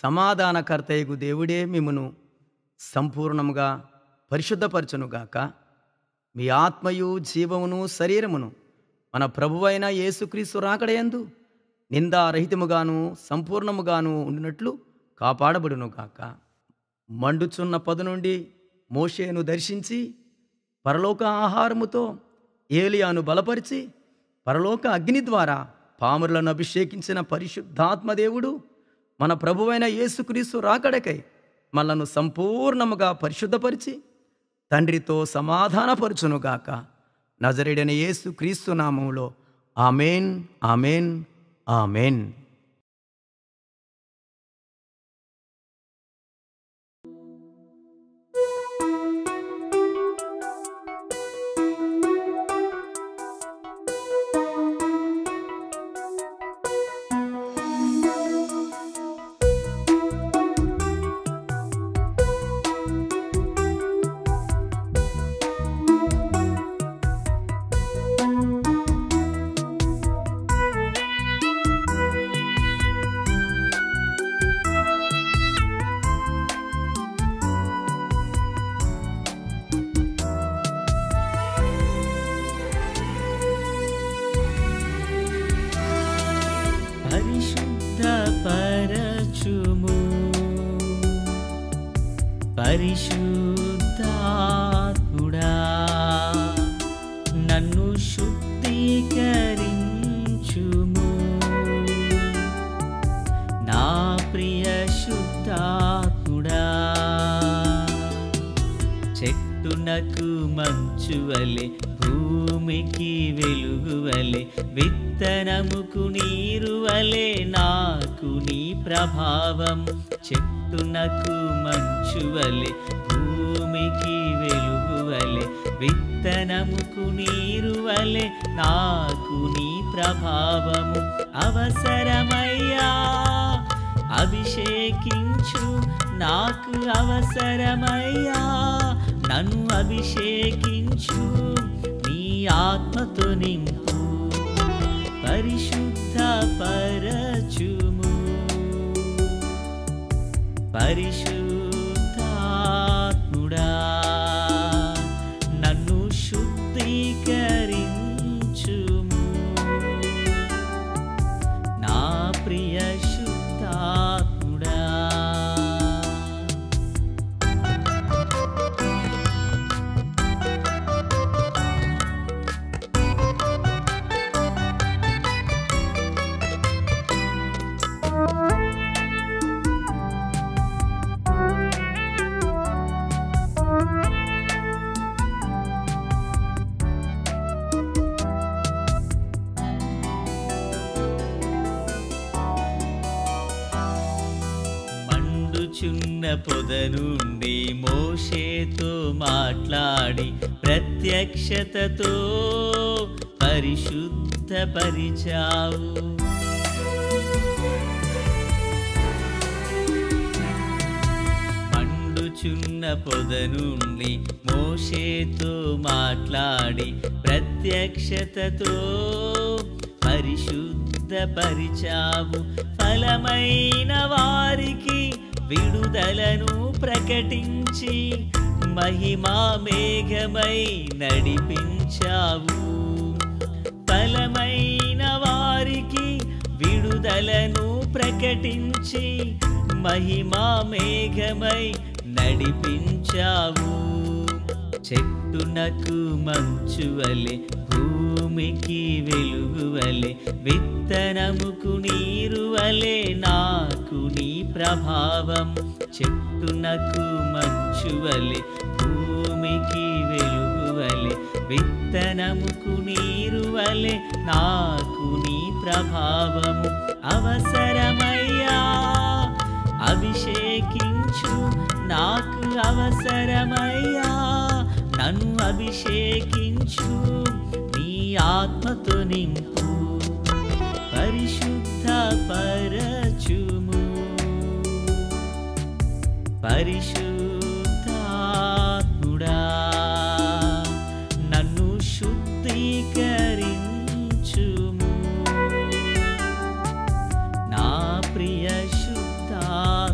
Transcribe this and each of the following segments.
సమాధానకర్తయగు దేవుడే మిమ్మును సంపూర్ణముగా పరిశుద్ధపరచునుగాక. మీ ఆత్మయు జీవమును శరీరమును మన ప్రభువైన యేసుక్రీస్తు రాకడయందు నిందారహితముగాను సంపూర్ణముగాను ఉండినట్లు కాపాడబడునుగాక. మండుచున్న పదు నుండి మోషేను దర్శించి పరలోక ఆహారముతో ఏలియాను బలపరిచి పరలోక అగ్ని ద్వారా పామరులను అభిషేకించిన పరిశుద్ధాత్మదేవుడు మన ప్రభువైన యేసుక్రీస్తు రాకడకై మనలను సంపూర్ణముగా పరిశుద్ధపరిచి తండ్రితో సమాధానపరచునుగాక. నజరేయుడైన యేసుక్రీస్తు నామములో ఆమేన్, ఆమేన్, ఆమేన్. పరిశుద్ధపరచుము పరిశుద్ధాత్ముడా, నన్ను శుద్ధీకరించుము. నా ప్రియ శుద్ధాత్ముడా, చెట్టునకు మంచువలె భూమికి వెలుగువలె విత్తనముకు నీరువలె నాకు నీ ప్రభావం. చెట్టునకు మంచువలె భూమికి వెలుగువలె విత్తనముకు నీరువలె నాకు నీ ప్రభావము అవసరమయ్యా. అభిషేకించు, నాకు అవసరమయ్యా. నన్ను అభిషేకించు, నీ ఆత్మతో నింపు. పరిశుద్ధపరచుము పరిశుద్ధాత్ముడా, నన్ను శుద్ధీకరించుము. నా ప్రియ శుద్ధాత్ముడా. మండుచున్న పొద నుండి మోషేతో మాట్లాడి ప్రత్యక్షతతో పరిశుద్ధపరిచావు. మండుచున్న పొద నుండి మోషేతో మాట్లాడి ప్రత్యక్షతతో పరిశుద్ధపరిచావు. ఫలమైన వారికి విడుదలను ప్రకటించి మహిమా మేఘమై నడిపించావు. ఫలమైన వారికి విడుదలను ప్రకటించి మహిమా మేఘమై నడిపించావు. చెట్టునకు మంచువలె భూమికి వెలుగువలె విత్తనముకు నీరువలె నాకు నీ ప్రభావం. చెట్టునకు మంచువలె భూమికి వెలుగువలె విత్తనముకు నీరువలె నాకు నీ ప్రభావము అవసరమయ్యా. అభిషేకించు, నాకు అవసరమయ్యా. నన్ను అభిషేకించు, నీ ఆత్మతో నింపు. పరిశుద్ధపరచుము పరిశుద్ధాత్ముడా, నన్ను శుద్ధీకరించుము. నా ప్రియ శుద్ధాత్ముడా.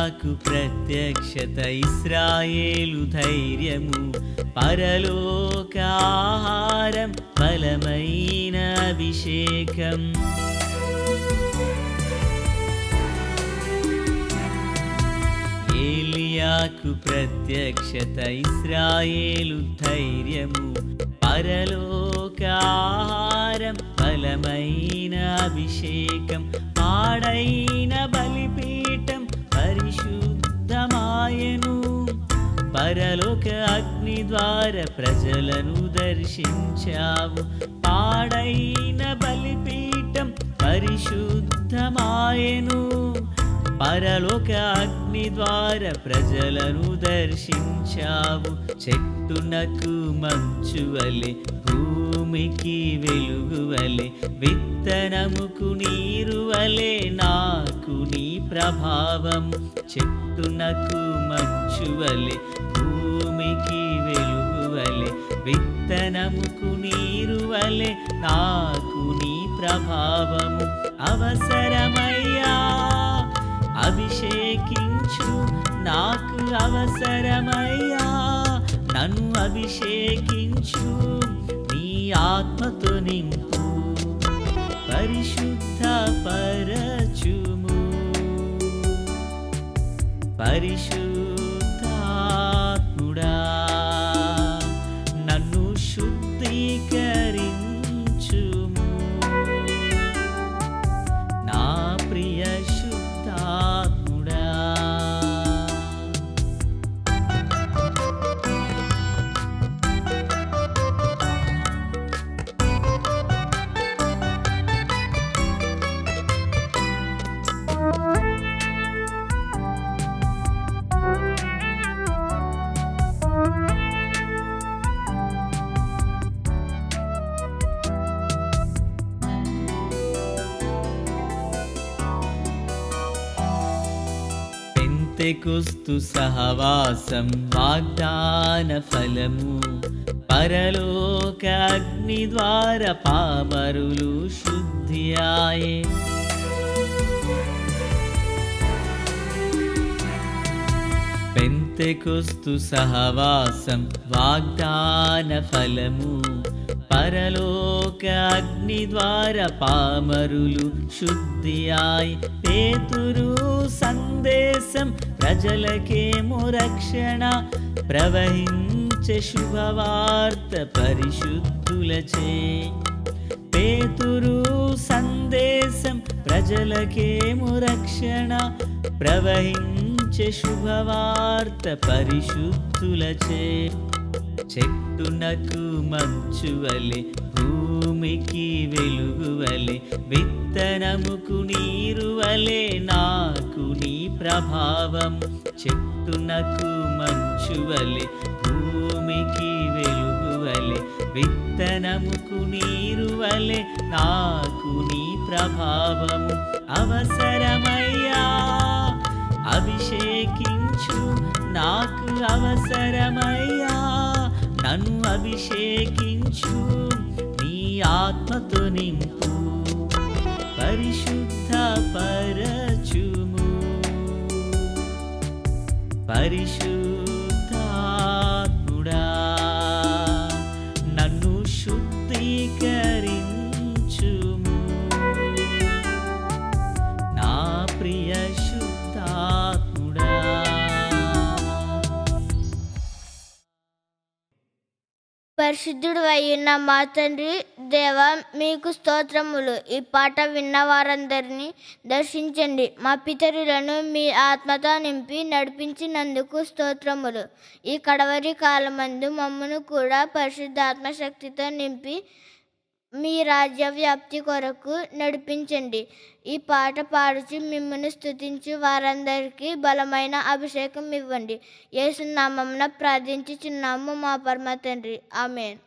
ఏలియాకు ప్రత్యక్షత, ఇశ్రాయేలు ధైర్యము, పరలోక ఆహారం, బలమైన అభిషేకం. ఏలియాకు ప్రత్యక్షత, ఇశ్రాయేలు ధైర్యము, పరలోక ఆహారం, బలమైన అభిషేకం. పాడైన బలిపీఠం పరిశుద్ధమాయను, పరలోక అగ్ని ద్వార ప్రజలను దర్శించావు. పాడైన బలిపీఠం పరిశుద్ధమాయను, పరలోక అగ్ని ద్వార ప్రజలను దర్శించావు. చెట్టునకు మంచువలె, భూమికి వెలుగువలె, విత్తనముకు నీరువలె నాకు నీ ప్రభావం. చెట్టునకు మంచువలె, భూమికి వెలుగువలె, విత్తనముకు నీరువలె నాకు నీ ప్రభావము. అవసరమయ్యా అభిషేకించు, నాకు అవసరమయ్యా నన్ను అభిషేకించు, నీ ఆత్మతో నింపు, పరిశుద్ధ పరచుము. పరిశుద్ధాత్ముడా నన్ను శుద్ధీకరించుము, నా ప్రియ శుద్ధాత్ముడా. పెంతెకొస్తు సహవాసం, వాగ్దాన ఫలము, పరలోక అగ్ని ద్వార పామరులు శుద్ధియాయే. పెంతెకొస్తు సహవాసం, వాగ్దాన ఫలము, పరలోక అగ్ని ద్వార పామరులు శుద్ధియాయ్. పేతురు సందేశం ప్రజలకేమో రక్షణ, ప్రవహించే శుభవార్త పరిశుద్ధులచే. పేతురు సందేశం ప్రజలకేమో రక్షణ, ప్రవహించే శుభవార్త పరిశుద్ధులచే. చెట్టునకు మంచువలె, భూమికి వెలుగువలె, విత్తనముకు నీరువలె నాకు నీ ప్రభావం. చెట్టునకు మంచువలె, భూమికి వెలుగువలె, విత్తనముకు నీరువలె నాకు నీ ప్రభావము. అవసరమయ్యా అభిషేకించు, నాకు అవసరమయ్యా నన్ను అభిషేకించు, నీ ఆత్మతో నింపు, పరిశుద్ధ పరచుము. పరిశుద్ధాత్ముడా నన్ను శుద్ధీకరించుము, నా ప్రియ శుద్ధాత్ముడా. పరిశుద్ధుడు అయ్యున్న మా తండ్రి దేవా, మీకు స్తోత్రములు. ఈ పాట విన్న వారందరినీ దర్శించండి. మా పితరులను మీ ఆత్మతో నింపి నడిపించినందుకు స్తోత్రములు. ఈ కడవరి కాలమందు మమ్మను కూడా పరిశుద్ధాత్మ శక్తితో నింపి మీ రాజ్య వ్యాప్తి కొరకు నడిపించండి. ఈ పాట పాడుచు మిమ్మల్ని స్తుతించు వారందరికీ బలమైన అభిషేకం ఇవ్వండి. యేసు నామమున ప్రార్థించుచున్నాము మా పరమ తండ్రి. ఆమేన్.